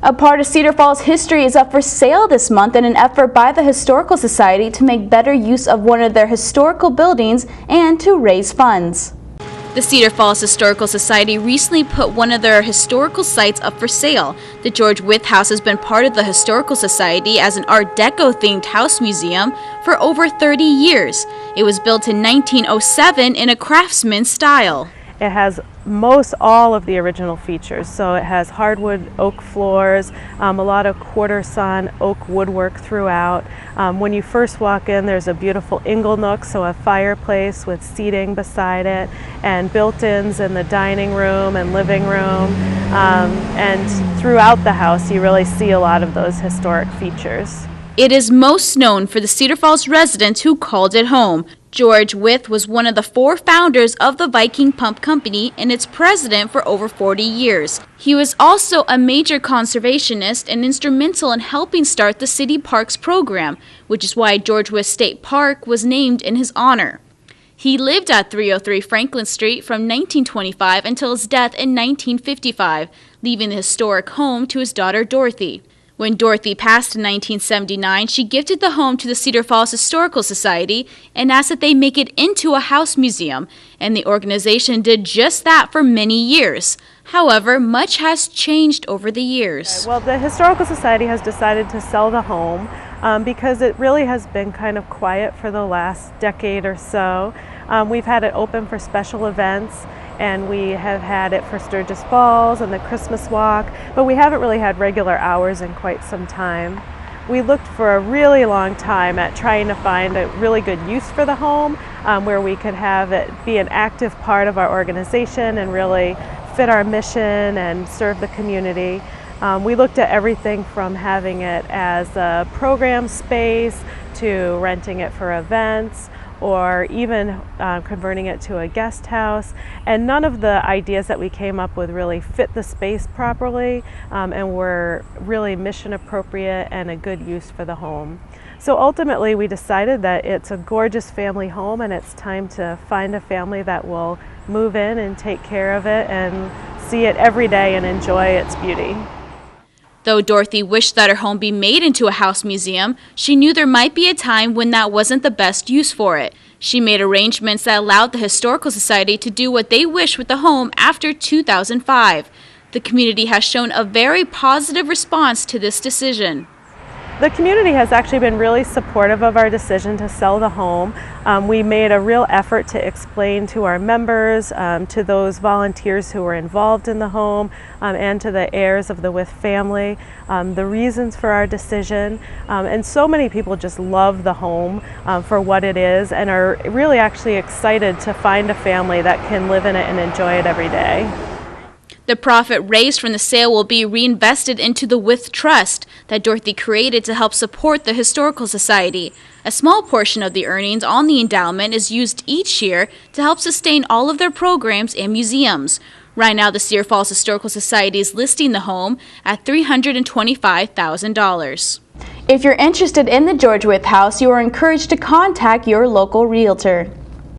A part of Cedar Falls history is up for sale this month in an effort by the Historical Society to make better use of one of their historical buildings and to raise funds. The Cedar Falls Historical Society recently put one of their historical sites up for sale. The Wyth House has been part of the Historical Society as an Art Deco-themed house museum for over 30 years. It was built in 1907 in a craftsman style. It has most all of the original features. So it has hardwood oak floors, a lot of quarter sawn oak woodwork throughout. When you first walk in, there's a beautiful ingle nook, so a fireplace with seating beside it, and built-ins in the dining room and living room. And throughout the house, you really see a lot of those historic features. It is most known for the Cedar Falls residents who called it home. George Wyth was one of the 4 founders of the Viking Pump Company and its president for over 40 years. He was also a major conservationist and instrumental in helping start the City Parks program, which is why George Wyth State Park was named in his honor. He lived at 303 Franklin Street from 1925 until his death in 1955, leaving the historic home to his daughter Dorothy. When Dorothy passed in 1979, she gifted the home to the Cedar Falls Historical Society and asked that they make it into a house museum, and the organization did just that for many years. However, much has changed over the years. Well, the Historical Society has decided to sell the home because it really has been kind of quiet for the last decade or so. We've had it open for special events, and we have had it for Sturgis Falls and the Christmas Walk, but we haven't really had regular hours in quite some time. We looked for a really long time at trying to find a really good use for the home where we could have it be an active part of our organization and really fit our mission and serve the community. We looked at everything from having it as a program space to renting it for events, or even converting it to a guest house, and none of the ideas that we came up with really fit the space properly and were really mission appropriate and a good use for the home. So ultimately we decided that it's a gorgeous family home and it's time to find a family that will move in and take care of it and see it every day and enjoy its beauty. Though Dorothy wished that her home be made into a house museum, she knew there might be a time when that wasn't the best use for it. She made arrangements that allowed the Historical Society to do what they wish with the home after 2005. The community has shown a very positive response to this decision. The community has actually been really supportive of our decision to sell the home. We made a real effort to explain to our members, to those volunteers who were involved in the home, and to the heirs of the Wyth family, the reasons for our decision. And so many people just love the home for what it is and are really actually excited to find a family that can live in it and enjoy it every day. The profit raised from the sale will be reinvested into the Wyth Trust that Dorothy created to help support the Historical Society. A small portion of the earnings on the endowment is used each year to help sustain all of their programs and museums. Right now, the Cedar Falls Historical Society is listing the home at $325,000. If you're interested in the Wyth House, you are encouraged to contact your local realtor.